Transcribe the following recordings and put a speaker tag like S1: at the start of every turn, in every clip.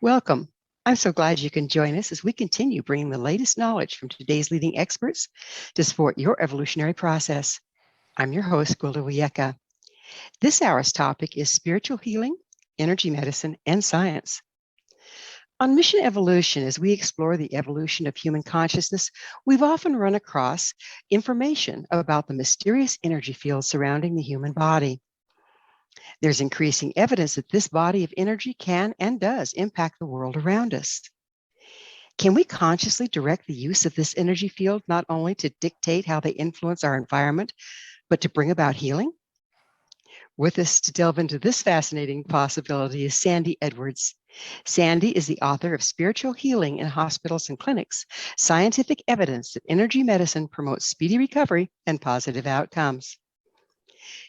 S1: Welcome. I'm so glad you can join us as we continue bringing the latest knowledge from today's leading experts to support your evolutionary process. I'm your host, Gwilda Wiyaka. This hour's topic is spiritual healing, energy medicine, and science. On Mission Evolution, as we explore the evolution of human consciousness, we've often run across information about the mysterious energy field surrounding the human body. There's increasing evidence that this body of energy can and does impact the world around us. Can we consciously direct the use of this energy field not only to dictate how they influence our environment, but to bring about healing? With us to delve into this fascinating possibility is Sandy Edwards. Sandy is the author of Spiritual Healing in Hospitals and Clinics, Scientific Evidence that Energy Medicine Promotes Speedy Recovery and Positive Outcomes.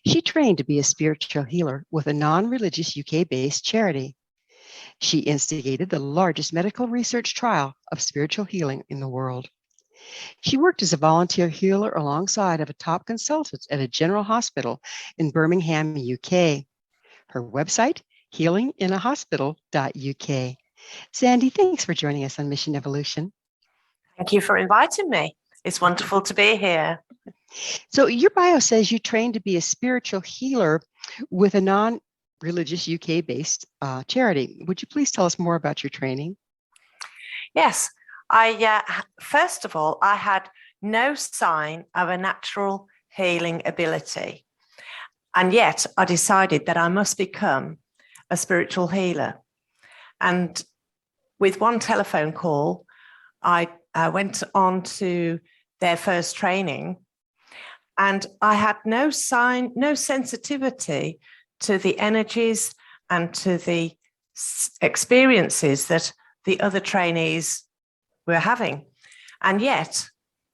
S1: She trained to be a spiritual healer with a non-religious UK-based charity. She instigated the largest medical research trial of spiritual healing in the world. She worked as a volunteer healer alongside of a top consultant at a general hospital in Birmingham, UK. Her website, healinginahospital.uk. Sandy, thanks for joining us on Mission Evolution.
S2: Thank you for inviting me. It's wonderful to be here.
S1: So your bio says you trained to be a spiritual healer with a non-religious UK-based charity. Would you please tell us more about your training?
S2: Yes. First of all, I had no sign of a natural healing ability. And yet I decided that I must become a spiritual healer. And with one telephone call, I went on to their first training. And I had no sensitivity to the energies and to the experiences that the other trainees were having. And yet,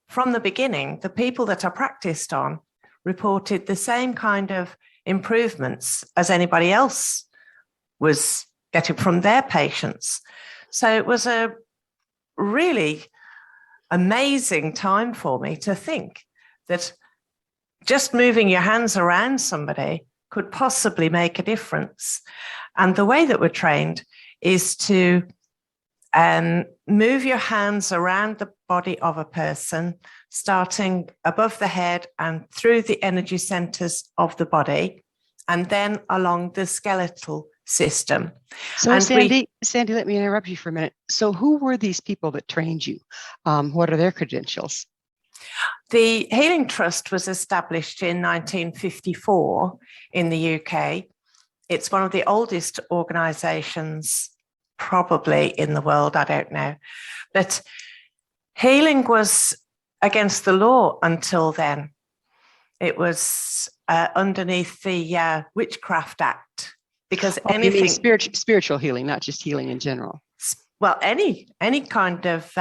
S2: from the beginning, the people that I practiced on reported the same kind of improvements as anybody else was getting from their patients. So it was a really amazing time for me to think that just moving your hands around somebody could possibly make a difference. And the way that we're trained is to move your hands around the body of a person, starting above the head and through the energy centers of the body, and then along the skeletal system.
S1: So and Sandy, let me interrupt you for a minute. So who were these people that trained you? What are their credentials?
S2: The Healing Trust was established in 1954 in the UK. It's one of the oldest organisations probably in the world, I don't know. But healing was against the law until then. It was underneath the Witchcraft Act, because anything...
S1: You mean spiritual healing, not just healing in general?
S2: Well, any kind of...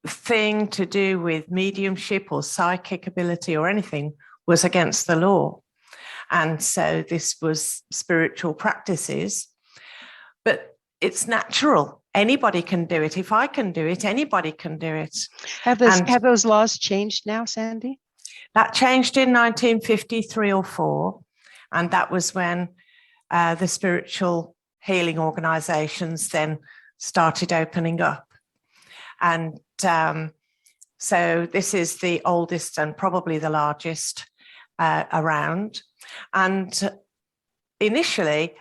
S2: thing to do with mediumship or psychic ability or anything was against the law. And so this was spiritual practices, but it's natural. Anybody can do it. If I can do it, anybody can do it.
S1: Have those laws changed now, Sandy?
S2: That changed in 1953 or 4. And that was when the spiritual healing organizations then started opening up. And so this is the oldest and probably the largest around. And initially,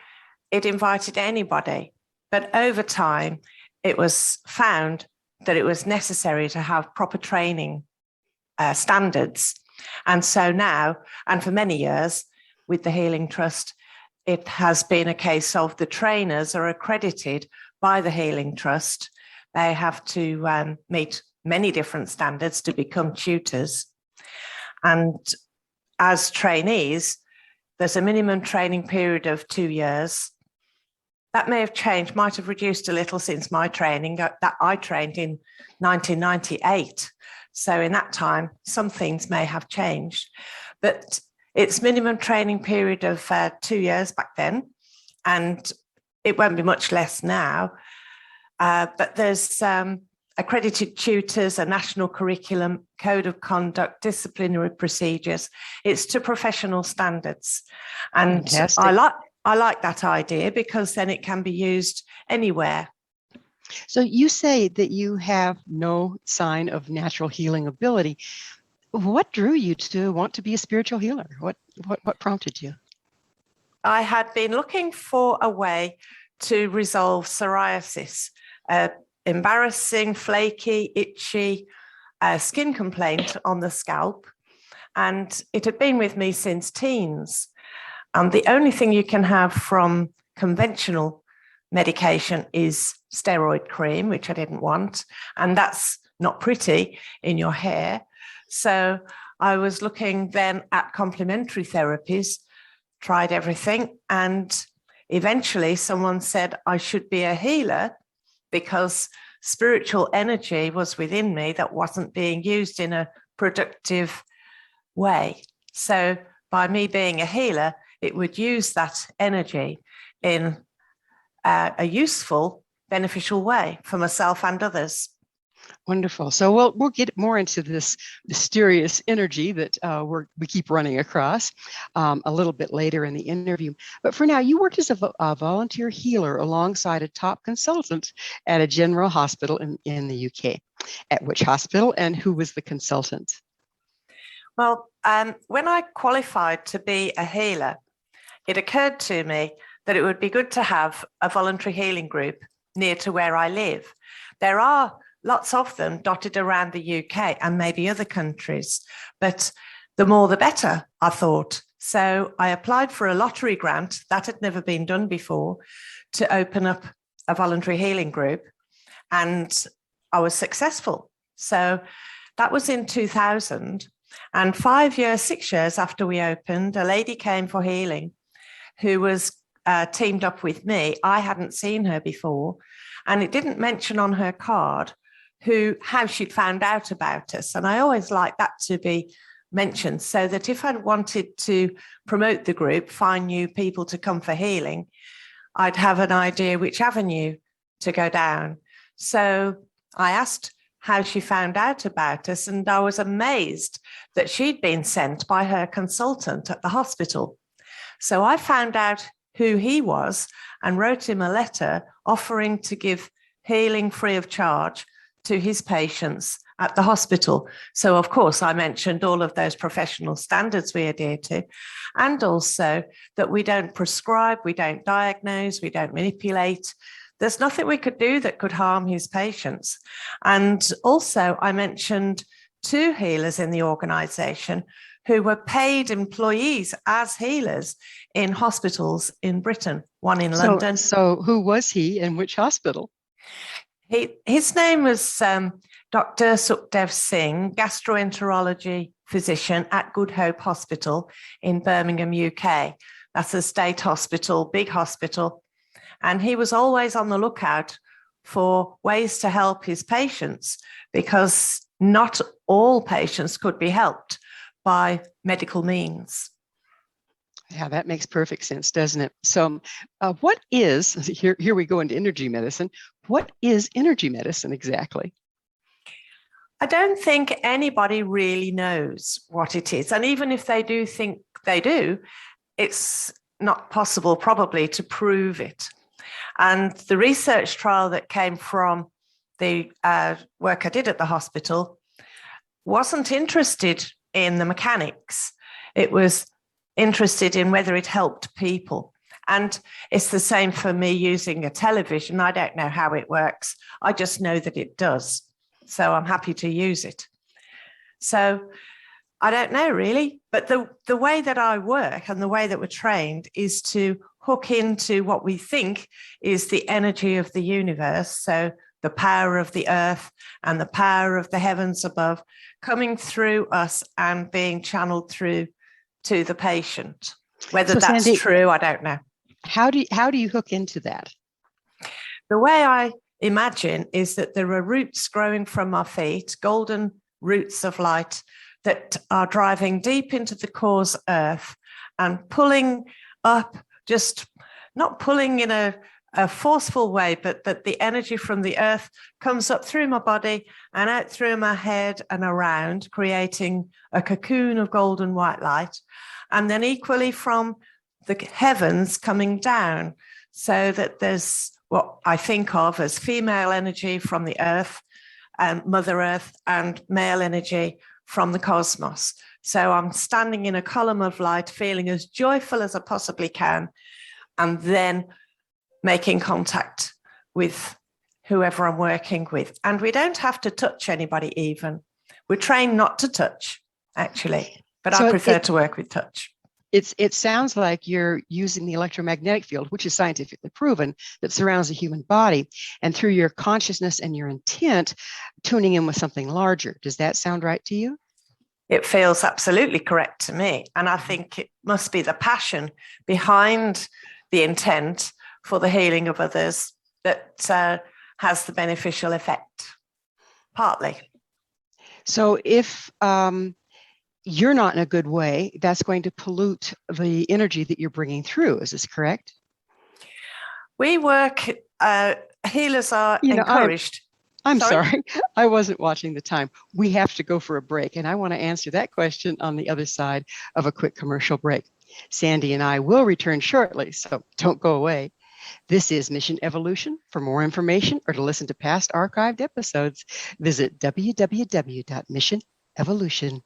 S2: it invited anybody. But over time, it was found that it was necessary to have proper training standards. And so now, and for many years, with the Healing Trust, it has been a case of the trainers are accredited by the Healing Trust. They have to meet many different standards to become tutors. And as trainees, there's a minimum training period of 2 years. That may have changed, might have reduced a little since my training. That I trained in 1998. So in that time, some things may have changed. But it's minimum training period of 2 years back then. And it won't be much less now. But there's accredited tutors, a national curriculum, code of conduct, disciplinary procedures. It's to professional standards. And I like that idea because then it can be used anywhere
S1: So you say that you have no sign of natural healing ability. What drew you to want to be a spiritual healer? What prompted you?
S2: I had been looking for a way to resolve psoriasis, embarrassing, flaky, itchy skin complaint on the scalp. And it had been with me since teens. And the only thing you can have from conventional medication is steroid cream, which I didn't want. And that's not pretty in your hair. So I was looking then at complementary therapies, tried everything. And eventually someone said I should be a healer because spiritual energy was within me that wasn't being used in a productive way. So by me being a healer, it would use that energy in a useful, beneficial way for myself and others.
S1: Wonderful. So we'll get more into this mysterious energy that we keep running across a little bit later in the interview. But for now, you worked as a volunteer healer alongside a top consultant at a general hospital in the UK. At which hospital, and who was the consultant?
S2: Well, when I qualified to be a healer, it occurred to me that it would be good to have a voluntary healing group near to where I live. There are lots of them dotted around the UK and maybe other countries, but the more the better, I thought. So I applied for a lottery grant that had never been done before to open up a voluntary healing group, and I was successful. So that was in 2000. And 6 years after we opened, a lady came for healing who was teamed up with me. I hadn't seen her before, and it didn't mention on her card how she'd found out about us. And I always like that to be mentioned, so that if I wanted to promote the group, find new people to come for healing, I'd have an idea which avenue to go down. So I asked how she found out about us, and I was amazed that she'd been sent by her consultant at the hospital. So I found out who he was and wrote him a letter offering to give healing free of charge to his patients at the hospital. So, of course, I mentioned all of those professional standards we adhere to, and also that we don't prescribe, we don't diagnose, we don't manipulate. There's nothing we could do that could harm his patients. And also, I mentioned 2 healers in the organisation who were paid employees as healers in hospitals in Britain, one in London.
S1: So who was he and which hospital?
S2: His name was Dr. Sukhdev Singh, gastroenterology physician at Good Hope Hospital in Birmingham, UK. That's a state hospital, big hospital. And he was always on the lookout for ways to help his patients, because not all patients could be helped by medical means.
S1: Yeah, that makes perfect sense, doesn't it? So what is, here we go into energy medicine. What is energy medicine exactly?
S2: I don't think anybody really knows what it is. And even if they do think they do, it's not possible probably to prove it. And the research trial that came from the work I did at the hospital wasn't interested in the mechanics. It was interested in whether it helped people. And it's the same for me using a television. I don't know how it works. I just know that it does. So I'm happy to use it. So I don't know really, but the way that I work and the way that we're trained is to hook into what we think is the energy of the universe. So the power of the earth and the power of the heavens above coming through us and being channeled through to the patient. Whether
S1: So,
S2: that's
S1: Sandy,
S2: true, I don't know.
S1: How do you hook into that?
S2: The way I imagine is that there are roots growing from our feet, golden roots of light that are driving deep into the core's earth and pulling up, just not pulling in a forceful way, but that the energy from the earth comes up through my body and out through my head and around, creating a cocoon of golden white light. And then equally from the heavens coming down, so that there's what I think of as female energy from the earth and Mother Earth, and male energy from the cosmos. So I'm standing in a column of light, feeling as joyful as I possibly can, and then making contact with whoever I'm working with. And we don't have to touch anybody even. We're trained not to touch, actually, but I prefer to work with touch.
S1: It sounds like you're using the electromagnetic field, which is scientifically proven, that surrounds the human body, and through your consciousness and your intent, tuning in with something larger. Does that sound right to you?
S2: It feels absolutely correct to me. And I think it must be the passion behind the intent for the healing of others that has the beneficial effect, partly.
S1: So if you're not in a good way, that's going to pollute the energy that you're bringing through. Is this correct?
S2: We work, healers are encouraged.
S1: I'm sorry, I wasn't watching the time. We have to go for a break, and I want to answer that question on the other side of a quick commercial break. Sandy and I will return shortly, so don't go away. This is Mission Evolution. For more information or to listen to past archived episodes, visit www.missionevolution.org.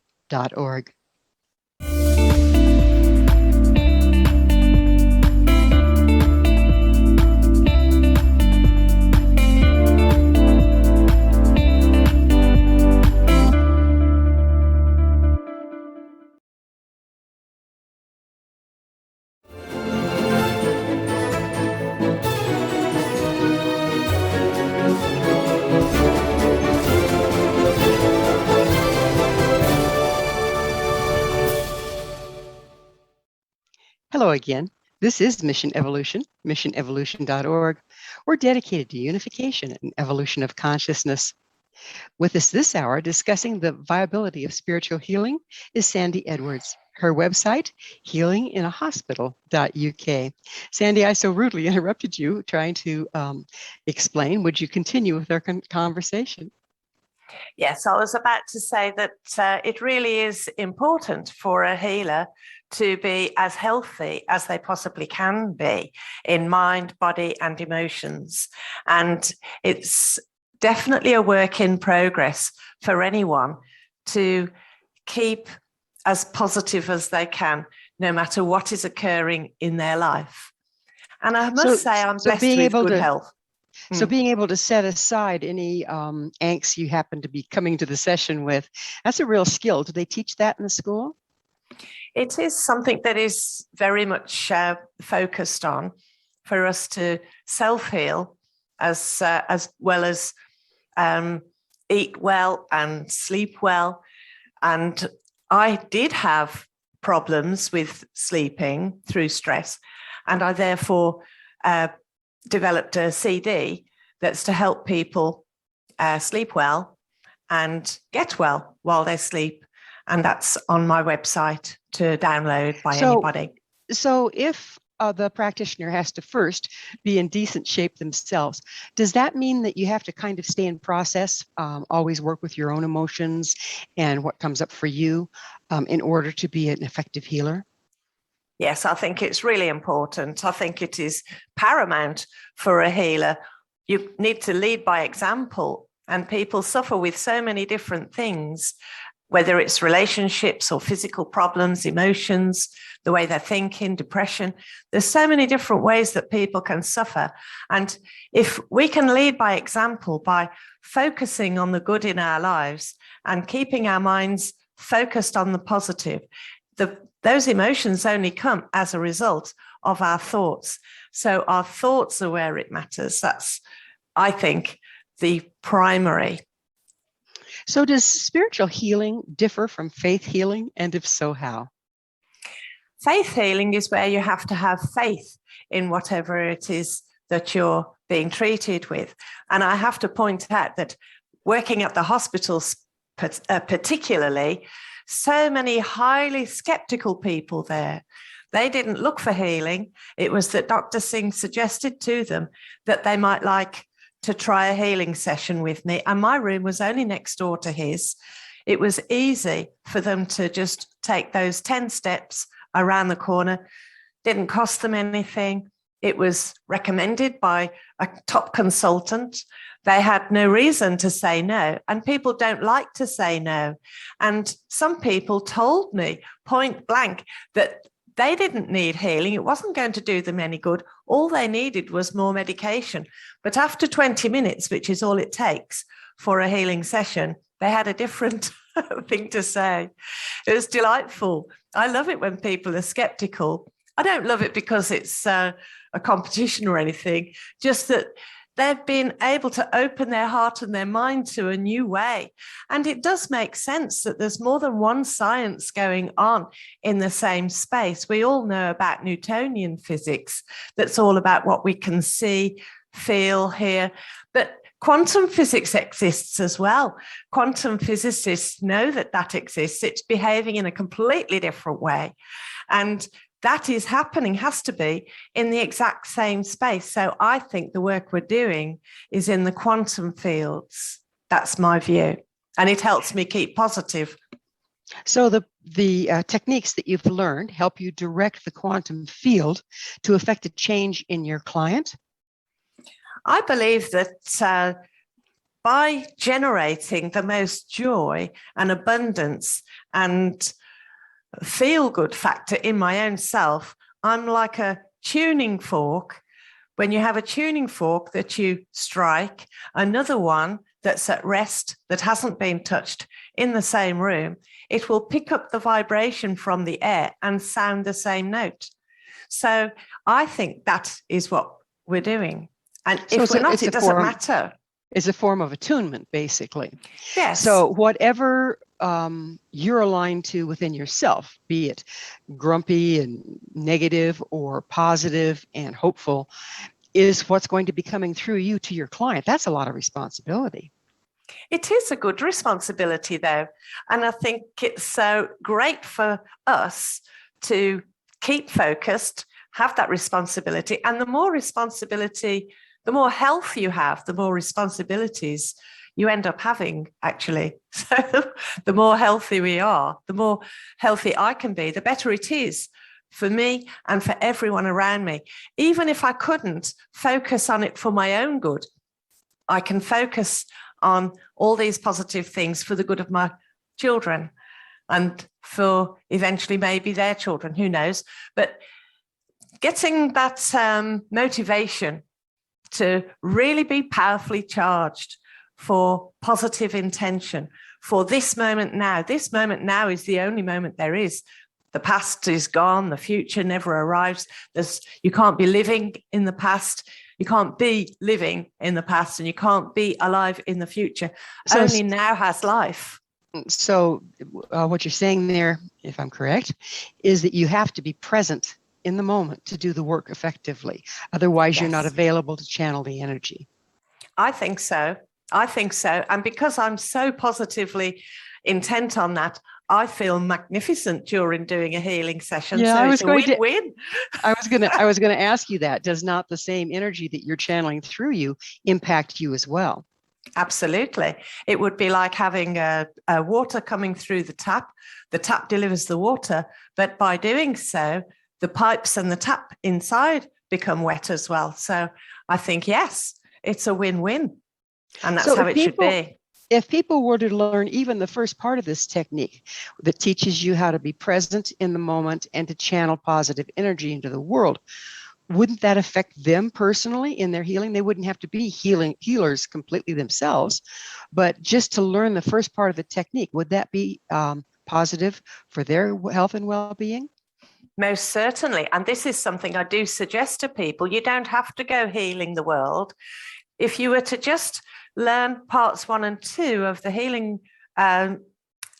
S1: Hello again. This is Mission Evolution, missionevolution.org. We're dedicated to unification and evolution of consciousness. With us this hour discussing the viability of spiritual healing is Sandy Edwards. Her website, healinginahospital.uk. Sandy, I so rudely interrupted you trying to explain. Would you continue with our conversation?
S2: Yes, I was about to say that it really is important for a healer to be as healthy as they possibly can be in mind, body, and emotions. And it's definitely a work in progress for anyone to keep as positive as they can, no matter what is occurring in their life. And I must say I'm blessed with good health.
S1: So being able to set aside any angst you happen to be coming to the session with, that's a real skill. Do they teach that in the school?
S2: It is something that is very much focused on for us to self-heal as well as eat well and sleep well. And I did have problems with sleeping through stress, and I therefore developed a CD that's to help people sleep well and get well while they sleep. And that's on my website to download by anybody.
S1: So if the practitioner has to first be in decent shape themselves, does that mean that you have to kind of stay in process, always work with your own emotions and what comes up for you in order to be an effective healer?
S2: Yes, I think it's really important. I think it is paramount for a healer. You need to lead by example, and people suffer with so many different things, whether it's relationships or physical problems, emotions, the way they're thinking, depression. There's so many different ways that people can suffer. And if we can lead by example by focusing on the good in our lives and keeping our minds focused on the positive, those emotions only come as a result of our thoughts. So our thoughts are where it matters. That's, I think, the primary.
S1: So does spiritual healing differ from faith healing? And if so, how?
S2: Faith healing is where you have to have faith in whatever it is that you're being treated with. And I have to point out that working at the hospitals particularly, so many highly skeptical people there. They didn't look for healing. It was that Dr. Singh suggested to them that they might like to try a healing session with me. And my room was only next door to his. It was easy for them to just take those 10 steps around the corner. Didn't cost them anything. It was recommended by a top consultant. They had no reason to say no, and people don't like to say no. And some people told me point blank that they didn't need healing. It wasn't going to do them any good. All they needed was more medication. But after 20 minutes, which is all it takes for a healing session, they had a different thing to say. It was delightful. I love it when people are skeptical. I don't love it because it's a competition or anything, just that they've been able to open their heart and their mind to a new way. And it does make sense that there's more than one science going on in the same space. We all know about Newtonian physics. That's all about what we can see, feel, hear. But quantum physics exists as well. Quantum physicists know that that exists. It's behaving in a completely different way. And that is happening, has to be, in the exact same space. So I think the work we're doing is in the quantum fields. That's my view. And it helps me keep positive.
S1: So the techniques that you've learned help you direct the quantum field to affect a change in your client?
S2: I believe that by generating the most joy and abundance and feel-good factor in my own self, I'm like a tuning fork. When you have a tuning fork that you strike, another one that's at rest, that hasn't been touched, in the same room, it will pick up the vibration from the air and sound the same note. So I think that is what we're doing. And if we're not, it doesn't matter.
S1: It's a form of attunement, basically.
S2: Yes.
S1: So whatever you're aligned to within yourself, be it grumpy and negative or positive and hopeful, is what's going to be coming through you to your client. That's a lot of responsibility.
S2: It is a good responsibility, though. And I think it's so great for us to keep focused, have that responsibility. And the more responsibility, the more health you have, the more responsibilities you end up having, actually. So the more healthy we are, the more healthy I can be, the better it is for me and for everyone around me. Even if I couldn't focus on it for my own good, I can focus on all these positive things for the good of my children and for eventually maybe their children, who knows. But getting that motivation to really be powerfully charged for positive intention, for this moment now. This moment now is the only moment there is. The past is gone. The future never arrives. You can't be living in the past. You can't be living in the past, and you can't be alive in the future. So, only now has life.
S1: So what you're saying there, if I'm correct, is that you have to be present in the moment to do the work effectively. Otherwise, yes, you're not available to channel the energy.
S2: I think so. I think so. And because I'm so positively intent on that, I feel magnificent during doing a healing session.
S1: Yeah,
S2: so
S1: I was
S2: it's
S1: going
S2: a win-win.
S1: I was going to ask you that. Does not the same energy that you're channeling through you impact you as well?
S2: Absolutely. It would be like having a water coming through the tap. The tap delivers the water, but by doing so, the pipes and the tap inside become wet as well. So I think, yes, it's a win-win. And that's how it should be.
S1: If people were to learn even the first part of this technique that teaches you how to be present in the moment and to channel positive energy into the world, wouldn't that affect them personally in their healing? They wouldn't have to be healers completely themselves, but just to learn the first part of the technique, would that be positive for their health and well-being?
S2: Most certainly. And this is something I do suggest to people. You don't have to go healing the world. If you were to just learn parts 1 and 2 of the healing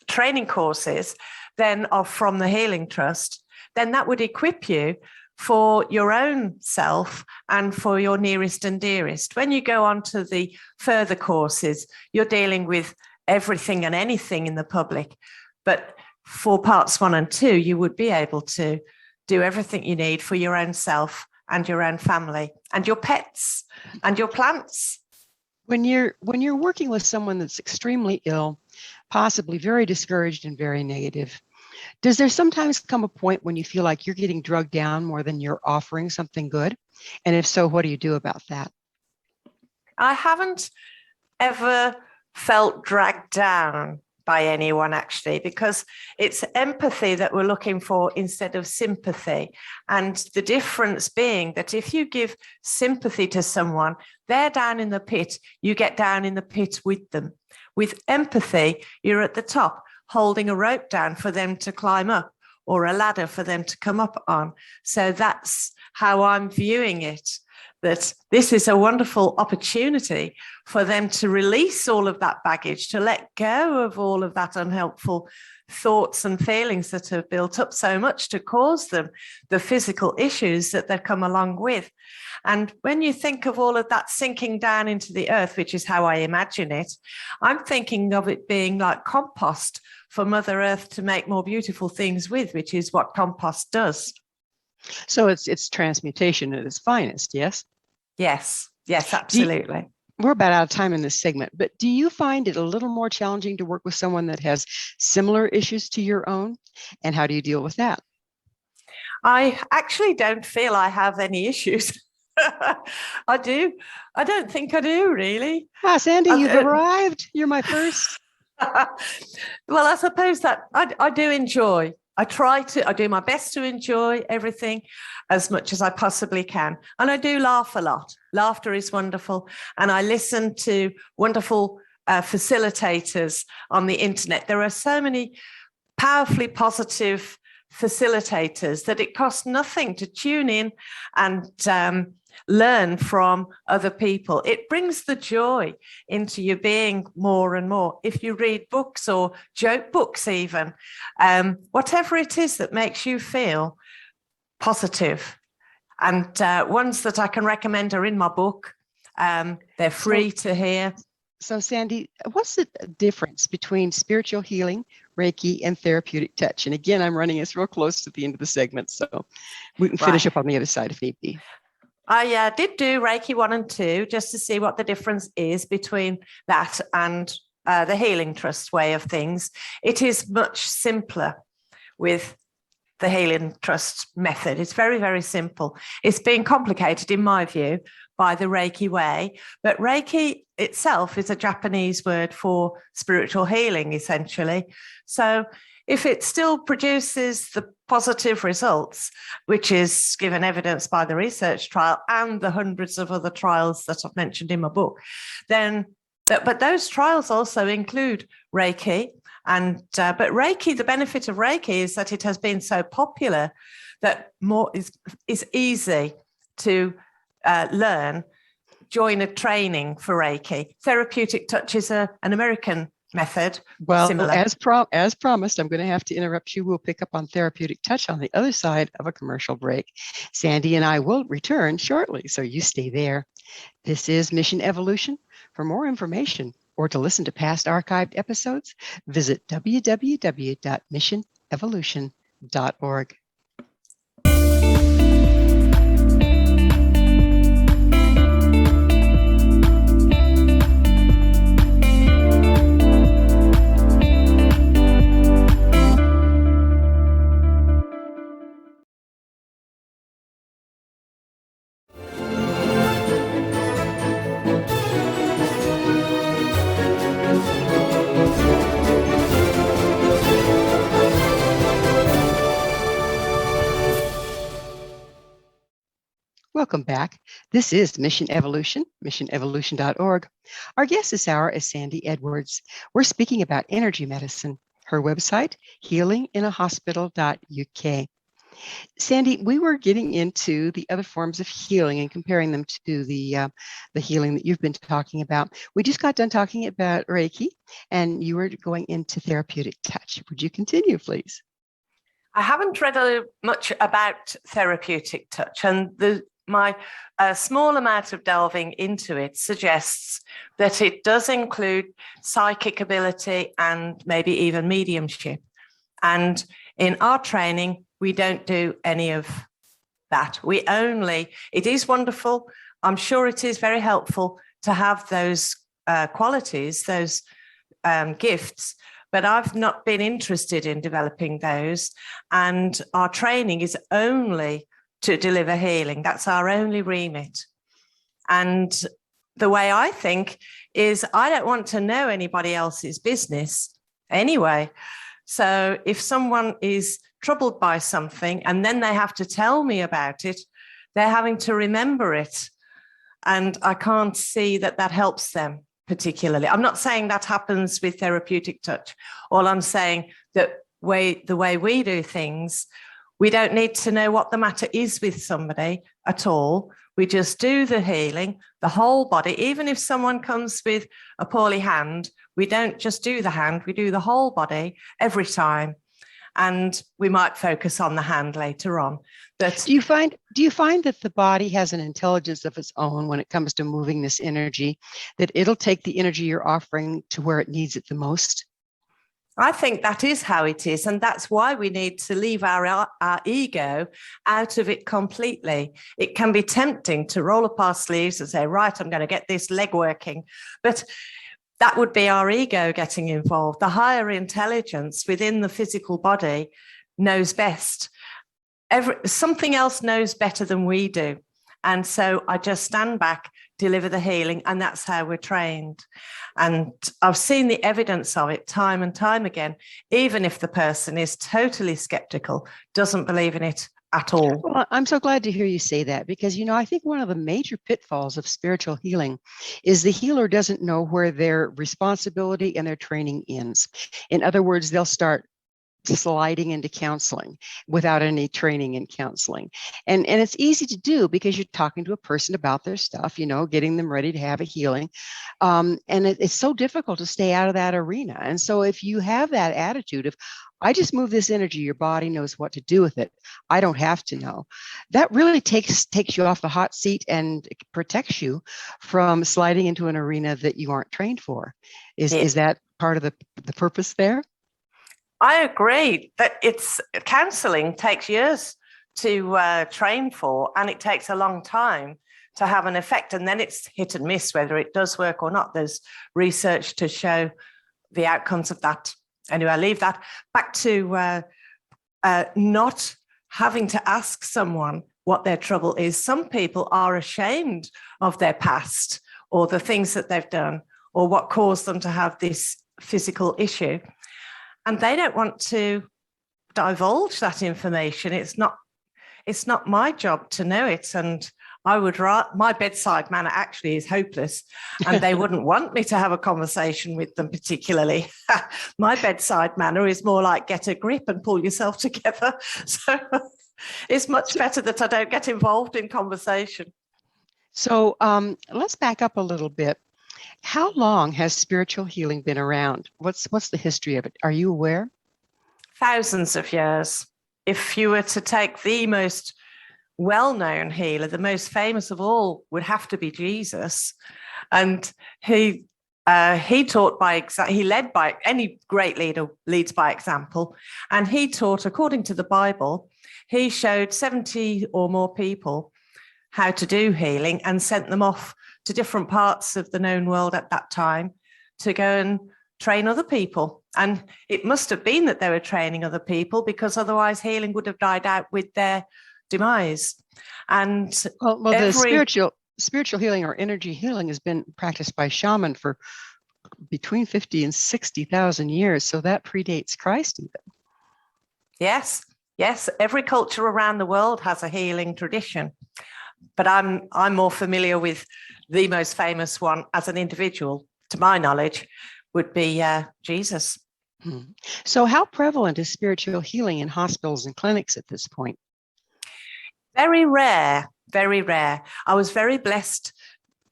S2: training courses, then from the Healing Trust, then that would equip you for your own self and for your nearest and dearest. When you go on to the further courses, you're dealing with everything and anything in the public. But for parts 1 and 2, you would be able to do everything you need for your own self and your own family and your pets and your plants.
S1: When you're working with someone that's extremely ill, possibly very discouraged and very negative, Does there sometimes come a point when you feel like you're getting drugged down more than you're offering something good? And if so, what do you do about that?
S2: I haven't ever felt dragged down by anyone, actually, because it's empathy that we're looking for instead of sympathy. And the difference being that if you give sympathy to someone, they're down in the pit, you get down in the pit with them. With empathy, you're at the top, holding a rope down for them to climb up or a ladder for them to come up on. So that's how I'm viewing it, that this is a wonderful opportunity for them to release all of that baggage, to let go of all of that unhelpful thoughts and feelings that have built up so much to cause them the physical issues that they come along with. And when you think of all of that sinking down into the earth, which is how I imagine it, I'm thinking of it being like compost for Mother Earth to make more beautiful things with, which is what compost does.
S1: So it's transmutation at its finest, yes?
S2: Yes, absolutely.
S1: We're about out of time in this segment, but do you find it a little more challenging to work with someone that has similar issues to your own? And how do you deal with that?
S2: I actually don't feel I have any issues. I don't think I do, really.
S1: Sandy, you've arrived. You're my first.
S2: Well, I suppose that I do enjoy. I do my best to enjoy everything as much as I possibly can. And I do laugh a lot. Laughter is wonderful. And I listen to wonderful facilitators on the internet. There are so many powerfully positive facilitators that it costs nothing to tune in and learn from other people. It brings the joy into your being more and more. If you read books or joke books even, whatever it is that makes you feel positive. And ones that I can recommend are in my book. They're free to hear.
S1: So Sandy, what's the difference between spiritual healing, Reiki, and therapeutic touch? And again, I'm running us real close to the end of the segment, so we can finish up on the other side if need be.
S2: I did do Reiki 1 and 2 just to see what the difference is between that and the Healing Trust way of things. It is much simpler with the Healing Trust method. It's very, very simple. It's been complicated, in my view, by the Reiki way. But Reiki itself is a Japanese word for spiritual healing, essentially. So if it still produces the positive results, which is given evidence by the research trial and the hundreds of other trials that I've mentioned in my book, then, but those trials also include Reiki. And but Reiki, the benefit of Reiki is that it has been so popular that more is easy to learn. Join a training for Reiki. Therapeutic touch is an American method.
S1: Well,
S2: similar.
S1: as promised, I'm going to have to interrupt you. We'll pick up on therapeutic touch on the other side of a commercial break. Sandy and I will return shortly, so you stay there. This is Mission Evolution. For more information or to listen to past archived episodes, visit www.missionevolution.org. Welcome back. This is Mission Evolution, missionevolution.org. Our guest this hour is Sandy Edwards. We're speaking about energy medicine. Her website, healinginahospital.uk. Sandy, we were getting into the other forms of healing and comparing them to the healing that you've been talking about. We just got done talking about Reiki, and you were going into therapeutic touch. Would you continue, please?
S2: I haven't read much about therapeutic touch, and my small amount of delving into it suggests that it does include psychic ability and maybe even mediumship. And in our training, we don't do any of that. It is wonderful. I'm sure it is very helpful to have those qualities, those gifts, but I've not been interested in developing those. And our training is only to deliver healing. That's our only remit. And the way I think is I don't want to know anybody else's business anyway. So if someone is troubled by something and then they have to tell me about it, they're having to remember it. And I can't see that that helps them particularly. I'm not saying that happens with therapeutic touch. All I'm saying that the way we do things, we don't need to know what the matter is with somebody at all. We just do the healing, the whole body. Even if someone comes with a poorly hand, we don't just do the hand, we do the whole body every time. And we might focus on the hand later on. But
S1: do you find that the body has an intelligence of its own when it comes to moving this energy, that it'll take the energy you're offering to where it needs it the most?
S2: I think that is how it is. And that's why we need to leave our ego out of it completely. It can be tempting to roll up our sleeves and say, right, I'm going to get this leg working. But that would be our ego getting involved. The higher intelligence within the physical body knows best. Something else knows better than we do. And so I just stand back, deliver the healing, and that's how we're trained. And I've seen the evidence of it time and time again, even if the person is totally skeptical, doesn't believe in it at all.
S1: Well, I'm so glad to hear you say that, because, I think one of the major pitfalls of spiritual healing is the healer doesn't know where their responsibility and their training ends. In other words, they'll start sliding into counseling without any training in counseling. And it's easy to do because you're talking to a person about their stuff, getting them ready to have a healing. And it's so difficult to stay out of that arena. And so if you have that attitude of, I just move this energy, your body knows what to do with it, I don't have to know, that really takes you off the hot seat and protects you from sliding into an arena that you aren't trained for. Is that part of the purpose there?
S2: I agree that counselling takes years to train for, and it takes a long time to have an effect. And then it's hit and miss whether it does work or not. There's research to show the outcomes of that. Anyway, I leave that. Back to not having to ask someone what their trouble is. Some people are ashamed of their past or the things that they've done or what caused them to have this physical issue. And they don't want to divulge that information. It's not my job to know it. And my bedside manner actually is hopeless, and they wouldn't want me to have a conversation with them particularly. My bedside manner is more like get a grip and pull yourself together. So it's much better that I don't get involved in conversation.
S1: So let's back up a little bit. How long has spiritual healing been around? What's the history of it? Are you aware?
S2: Thousands of years. If you were to take the most well-known healer, the most famous of all would have to be Jesus. And he taught by he led by, any great leader leads by example. And he taught, according to the Bible, he showed 70 or more people how to do healing and sent them off to different parts of the known world at that time to go and train other people. And it must have been that they were training other people, because otherwise healing would have died out with their demise. And
S1: the spiritual healing or energy healing has been practiced by shaman for between 50 and 60,000 years. So that predates Christ even.
S2: Yes. Every culture around the world has a healing tradition. But I'm more familiar with the most famous one as an individual, to my knowledge, would be Jesus.
S1: So how prevalent is spiritual healing in hospitals and clinics at this point?
S2: Very rare, very rare. I was very blessed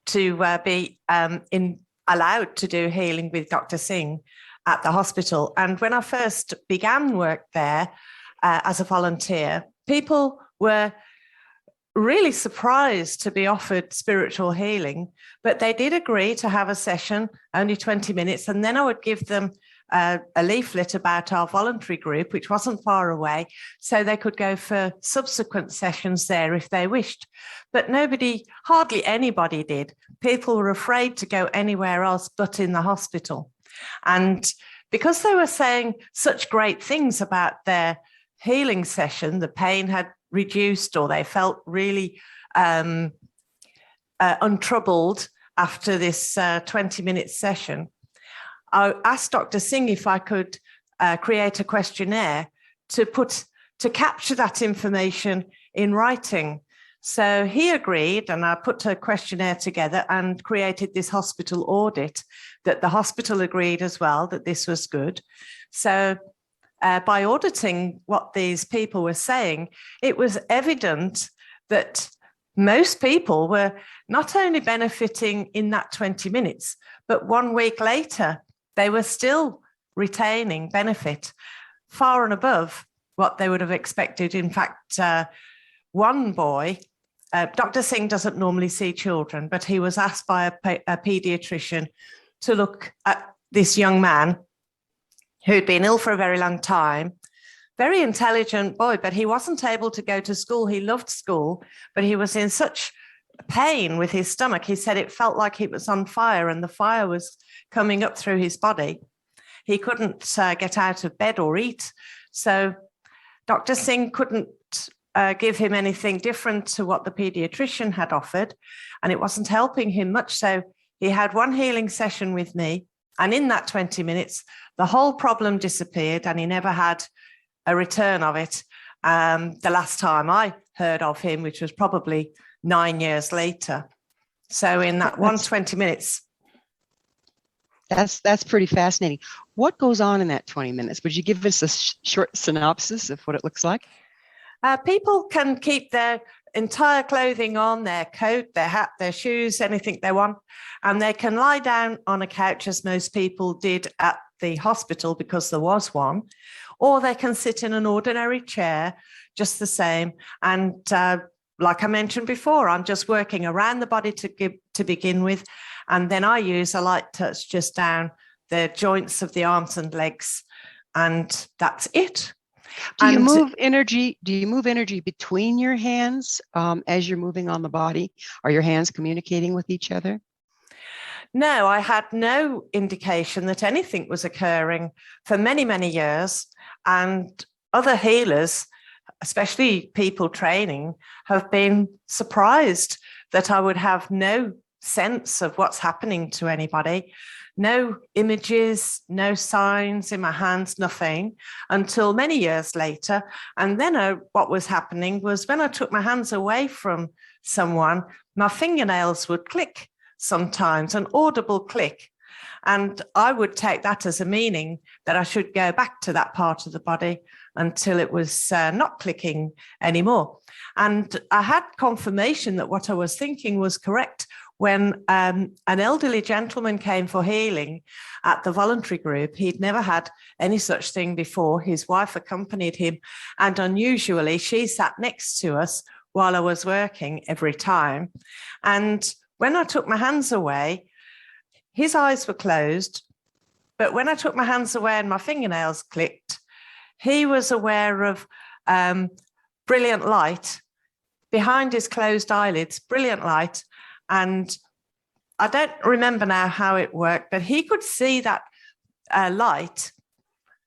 S2: to be allowed to do healing with Dr. Singh at the hospital. And when I first began work there as a volunteer, people were really surprised to be offered spiritual healing, but they did agree to have a session, only 20 minutes, and then I would give them a leaflet about our voluntary group, which wasn't far away, so they could go for subsequent sessions there if they wished. But hardly anybody did. People were afraid to go anywhere else but in the hospital. And because they were saying such great things about their healing session, the pain had reduced, or they felt really untroubled after this 20-minute session, I asked Dr. Singh if I could create a questionnaire to capture that information in writing. So he agreed, and I put a questionnaire together and created this hospital audit that the hospital agreed as well that this was good. So by auditing what these people were saying, it was evident that most people were not only benefiting in that 20 minutes, but 1 week later, they were still retaining benefit far and above what they would have expected. In fact, one boy, Dr. Singh doesn't normally see children, but he was asked by a pediatrician to look at this young man who'd been ill for a very long time, very intelligent boy, but he wasn't able to go to school. He loved school, but he was in such pain with his stomach. He said it felt like it was on fire and the fire was coming up through his body. He couldn't get out of bed or eat. So Dr. Singh couldn't give him anything different to what the pediatrician had offered, and it wasn't helping him much. So he had one healing session with me, and in that 20 minutes, the whole problem disappeared and he never had a return of it. The last time I heard of him, which was probably 9 years later. So in that 20 minutes.
S1: That's pretty fascinating. What goes on in that 20 minutes? Would you give us a short synopsis of what it looks like?
S2: People can keep their entire clothing on, their coat, their hat, their shoes, anything they want, and they can lie down on a couch, as most people did at the hospital because there was one, or they can sit in an ordinary chair just the same. And like I mentioned before, I'm just working around the body to begin with, and then I use a light touch just down the joints of the arms and legs, and that's it.
S1: Do you move energy between your hands as you're moving on the body? Are your hands communicating with each other?
S2: No, I had no indication that anything was occurring for many, many years. And other healers, especially people training, have been surprised that I would have no sense of what's happening to anybody. No images, no signs in my hands, nothing, until many years later. And then what was happening was when I took my hands away from someone, my fingernails would click sometimes, an audible click. And I would take that as a meaning that I should go back to that part of the body until it was not clicking anymore. And I had confirmation that what I was thinking was correct when an elderly gentleman came for healing at the voluntary group. He'd never had any such thing before. His wife accompanied him, and unusually, she sat next to us while I was working every time. And when I took my hands away, his eyes were closed, but when I took my hands away and my fingernails clicked, he was aware of brilliant light behind his closed eyelids, brilliant light. And I don't remember now how it worked, but he could see that light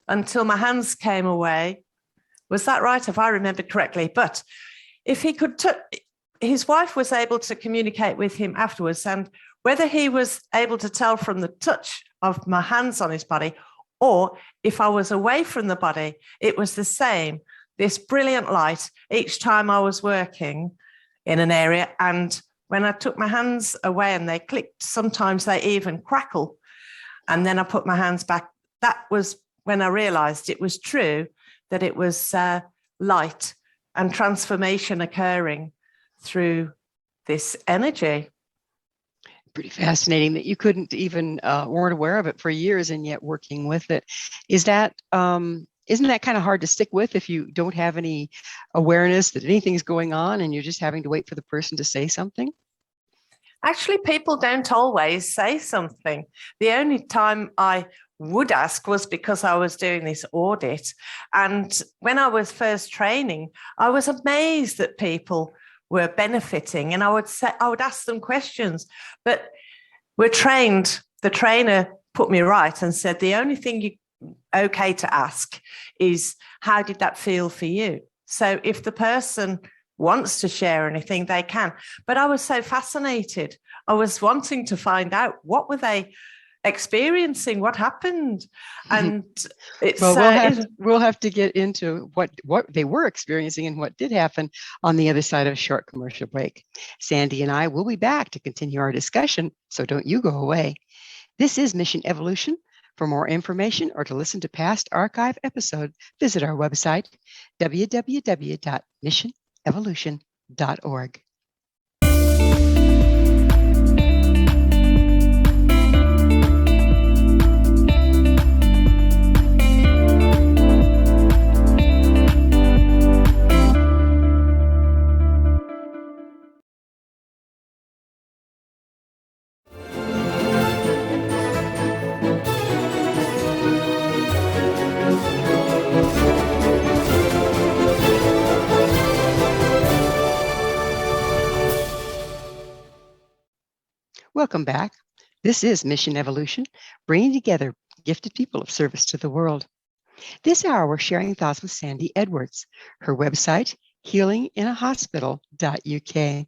S2: until my hands came away. Was that right? If I remembered correctly? But if he could, his wife was able to communicate with him afterwards, and whether he was able to tell from the touch of my hands on his body, or if I was away from the body, it was the same. This brilliant light each time I was working in an area, and when I took my hands away and they clicked, sometimes they even crackle. And then I put my hands back. That was when I realized it was true, that it was light and transformation occurring through this energy.
S1: Pretty fascinating that you couldn't even weren't aware of it for years and yet working with it. Is that isn't that kind of hard to stick with if you don't have any awareness that anything's going on and you're just having to wait for the person to say something?
S2: Actually, people don't always say something. The only time I would ask was because I was doing this audit. And when I was first training, I was amazed that people were benefiting, and I would ask them questions. But we're trained, the trainer put me right and said, the only thing okay to ask is, how did that feel for you? So if the person wants to share anything, they can. But I was so fascinated. I was wanting to find out, what were they experiencing, what happened? And it's
S1: well, we'll have to get into what they were experiencing and what did happen on the other side of a short commercial break. Sandy and I will be back to continue our discussion, so don't you go away. This is Mission Evolution. For more information or to listen to past archive episodes, visit our website, www.missionevolution.org. Welcome back. This is Mission Evolution, bringing together gifted people of service to the world. This hour, we're sharing thoughts with Sandy Edwards. Her website, healinginhospital.uk.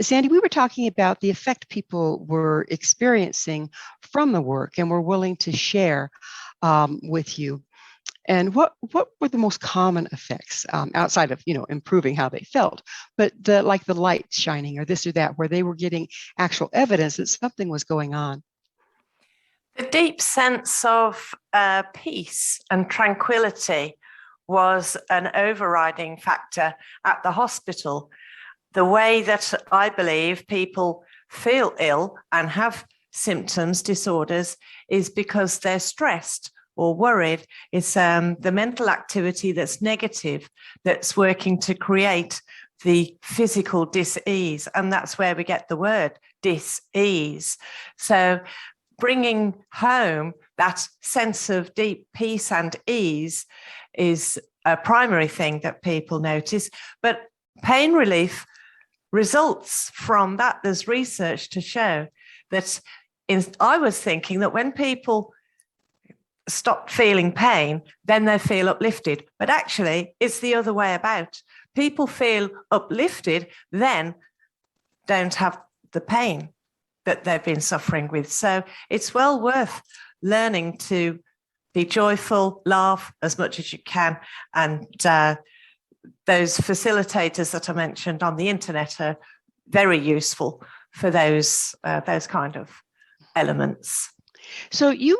S1: Sandy, we were talking about the effect people were experiencing from the work and were willing to share with you. And what were the most common effects outside of, improving how they felt, but like the light shining or this or that, where they were getting actual evidence that something was going on?
S2: The deep sense of peace and tranquility was an overriding factor at the hospital. The way that I believe people feel ill and have symptoms, disorders, is because they're stressed or worried. It's the mental activity that's negative that's working to create the physical dis-ease. And that's where we get the word dis-ease. So bringing home that sense of deep peace and ease is a primary thing that people notice. But pain relief results from that. There's research to show that I was thinking that when people stop feeling pain, then they feel uplifted. But actually, it's the other way about. People feel uplifted, then don't have the pain that they've been suffering with. So it's well worth learning to be joyful, laugh as much as you can. And those facilitators that I mentioned on the internet are very useful for those kind of elements.
S1: So you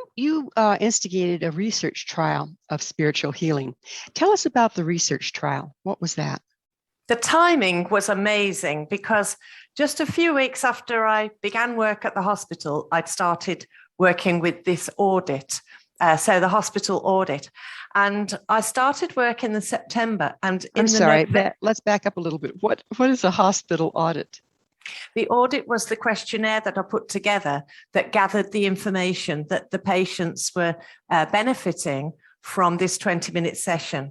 S1: instigated a research trial of spiritual healing. Tell us about the research trial. What was that?
S2: The timing was amazing because just a few weeks after I began work at the hospital, I'd started working with this audit, so the hospital audit. And I started work in the September. And
S1: let's back up a little bit. What is a hospital audit?
S2: The audit was the questionnaire that I put together that gathered the information that the patients were benefiting from this 20-minute session.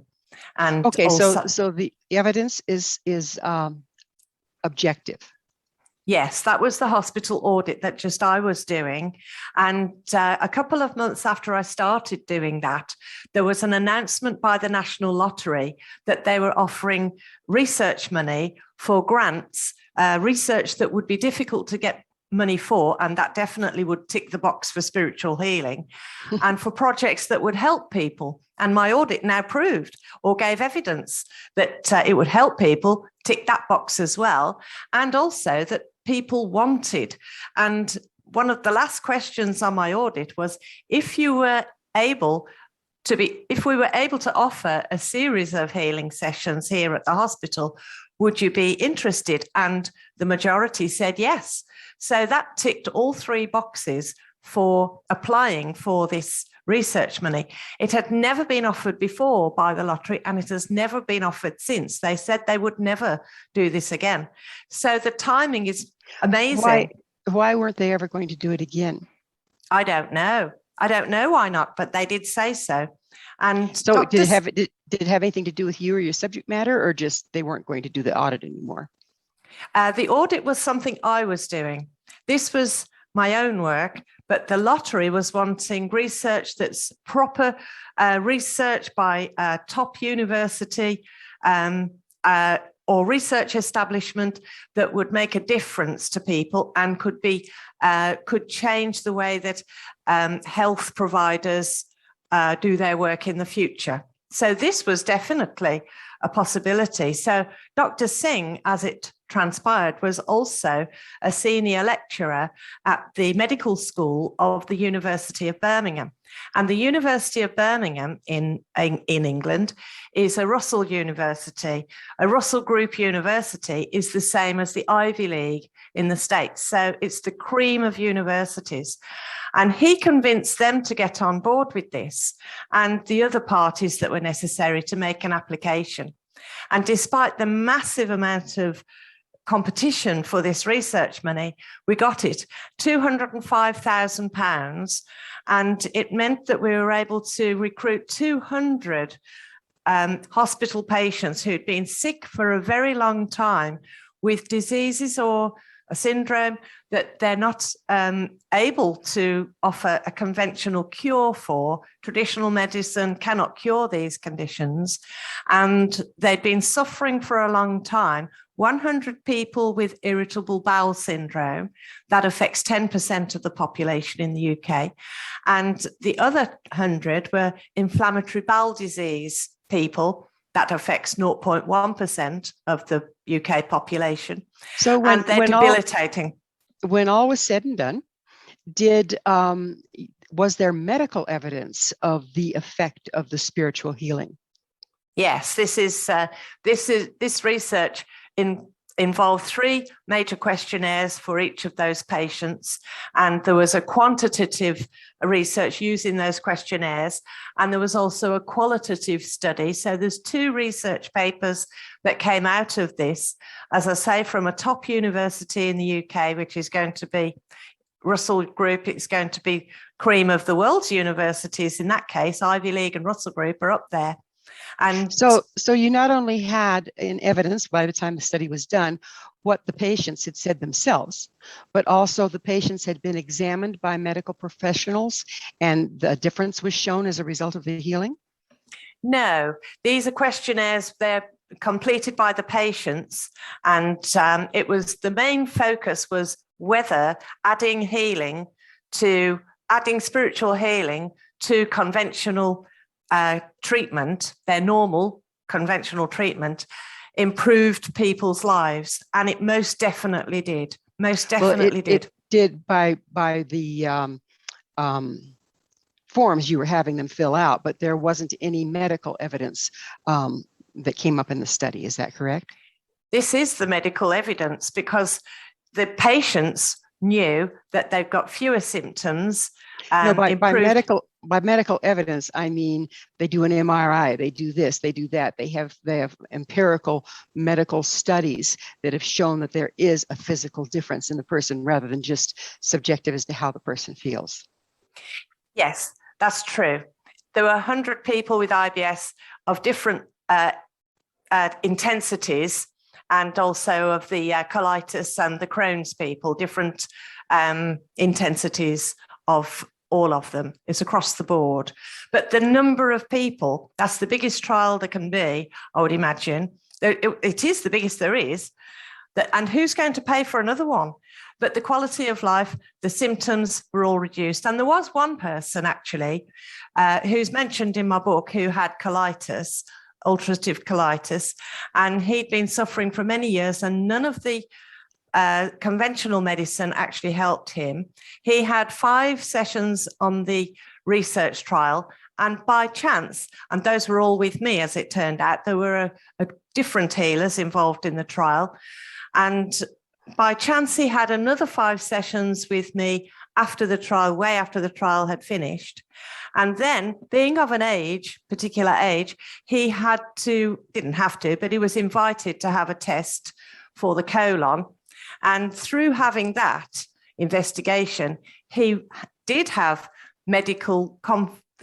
S2: And
S1: okay, also, so the evidence is objective.
S2: Yes, that was the hospital audit that just I was doing. And a couple of months after I started doing that, there was an announcement by the National Lottery that they were offering research money for grants, research that would be difficult to get money for, and that definitely would tick the box for spiritual healing, and for projects that would help people. And my audit now proved or gave evidence that it would help people, tick that box as well, and also that people wanted. And one of the last questions on my audit was, if we were able to offer a series of healing sessions here at the hospital, would you be interested? And the majority said yes. So that ticked all three boxes for applying for this research money. It had never been offered before by the lottery, and it has never been offered since. They said they would never do this again. So the timing is amazing.
S1: Why weren't they ever going to do it again?
S2: I don't know. I don't know why not, but they did say so. And
S1: so did it have anything to do with you or your subject matter, or just they weren't going to do the audit anymore?
S2: The audit was something I was doing. This was my own work, but the lottery was wanting research that's proper research by a top university or research establishment that would make a difference to people and could change the way that health providers do their work in the future. So this was definitely a possibility. So Dr. Singh, as it transpired, was also a senior lecturer at the medical school of the University of Birmingham. And the University of Birmingham in England is a Russell University. A Russell Group university is the same as the Ivy League in the States. So it's the cream of universities. And he convinced them to get on board with this and the other parties that were necessary to make an application. And despite the massive amount of competition for this research money, we got it, £205,000. And it meant that we were able to recruit 200 hospital patients who'd been sick for a very long time with diseases or a syndrome that they're not able to offer a conventional cure for. Traditional medicine cannot cure these conditions. And they'd been suffering for a long time. 100 people with irritable bowel syndrome, that affects 10% of the population in the UK. And the other 100 were inflammatory bowel disease people, that affects 0.1% of the UK population.
S1: So
S2: and they're debilitating.
S1: When all was said and done, was there medical evidence of the effect of the spiritual healing?
S2: Yes, this research involved 3 major questionnaires for each of those patients, and there was a quantitative research using those questionnaires, and there was also a qualitative study. So there's 2 research papers that came out of this, as I say, from a top university in the UK, which is going to be Russell Group. It's going to be cream of the world's universities. In that case, Ivy League and Russell Group are up there. And
S1: so you not only had in evidence by the time the study was done what the patients had said themselves, but also the patients had been examined by medical professionals and the difference was shown as a result of the healing?
S2: No, these are questionnaires. They're completed by the patients, and it was the main focus was whether adding spiritual healing to conventional treatment, their normal conventional treatment, improved people's lives, and it most definitely did. It did
S1: by the forms you were having them fill out, but there wasn't any medical evidence that came up in the study. Is that correct?
S2: This is the medical evidence, because the patients knew that they've got fewer symptoms.
S1: By medical evidence, I mean they do an MRI, they do this, they do that. They have empirical medical studies that have shown that there is a physical difference in the person rather than just subjective as to how the person feels.
S2: Yes, that's true. There were 100 people with IBS of different intensities, and also of the colitis and the Crohn's people, different intensities of all of them. It's across the board. But the number of people, that's the biggest trial there can be, I would imagine. It is the biggest there is. And who's going to pay for another one? But the quality of life, the symptoms were all reduced. And there was one person, actually, who's mentioned in my book, who had colitis, ulcerative colitis, and he'd been suffering for many years, and none of the conventional medicine actually helped him. He had 5 sessions on the research trial, and by chance, and those were all with me as it turned out, there were different healers involved in the trial, and by chance he had another 5 sessions with me after the trial, way after the trial had finished. And then, being of an particular age, he didn't have to, but he was invited to have a test for the colon. And through having that investigation, he did have medical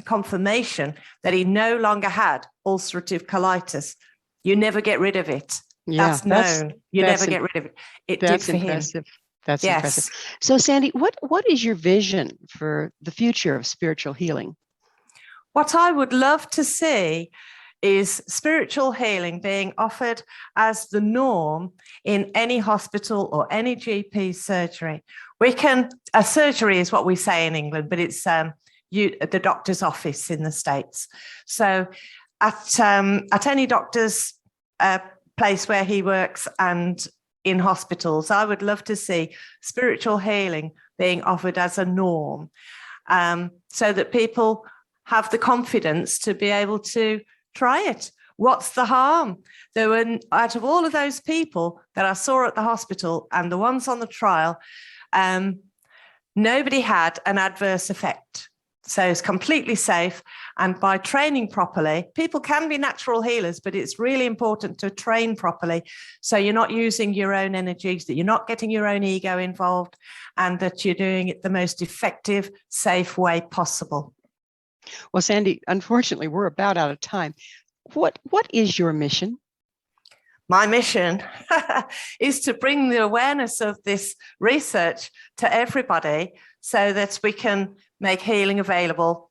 S2: confirmation that he no longer had ulcerative colitis. You never get rid of it.
S1: Yeah,
S2: that's known. You never get rid of it. It did for him.
S1: That's impressive.
S2: Yes.
S1: So, Sandy, what is your vision for the future of spiritual healing?
S2: What I would love to see is spiritual healing being offered as the norm in any hospital or any GP surgery. A surgery is what we say in England, but it's the doctor's office in the States. So at any doctor's place where he works and in hospitals, I would love to see spiritual healing being offered as a norm, so that people have the confidence to be able to try it. What's the harm? There were, out of all of those people that I saw at the hospital and the ones on the trial, nobody had an adverse effect. So it's completely safe. And by training properly, people can be natural healers, but it's really important to train properly. So you're not using your own energies, that you're not getting your own ego involved, and that you're doing it the most effective, safe way possible.
S1: Well, Sandy, unfortunately, we're about out of time. What is your mission?
S2: My mission is to bring the awareness of this research to everybody so that we can make healing available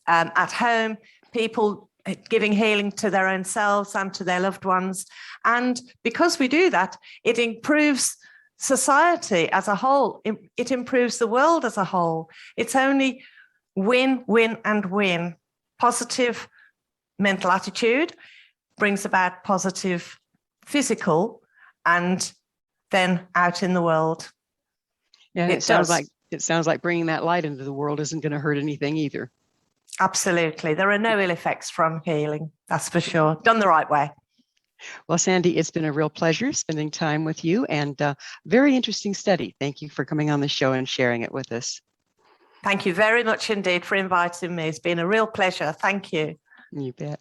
S2: at home, people giving healing to their own selves and to their loved ones. And because we do that, it improves society as a whole. It improves the world as a whole. It's only win, win, and win. Positive mental attitude brings about positive physical, and then out in the world.
S1: Yeah, it sounds like bringing that light into the world isn't going to hurt anything either.
S2: Absolutely. There are no ill effects from healing, that's for sure, done the right way.
S1: Well, Sandy, it's been a real pleasure spending time with you, and very interesting study. Thank you for coming on the show and sharing it with us.
S2: Thank you very much indeed for inviting me. It's been a real pleasure. Thank you.
S1: You bet.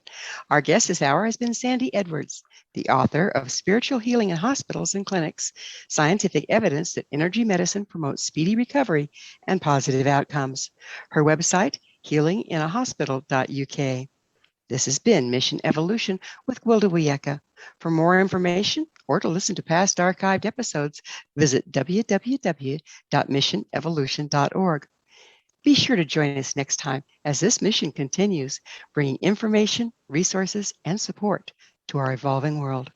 S1: Our guest this hour has been Sandy Edwards, the author of Spiritual Healing in Hospitals and Clinics, Scientific Evidence that Energy Medicine Promotes Speedy Recovery and Positive Outcomes. Her website, healinginahospital.uk. This has been Mission Evolution with Gwilda Wiyaka. For more information or to listen to past archived episodes, visit www.missionevolution.org. Be sure to join us next time as this mission continues, bringing information, resources, and support to our evolving world.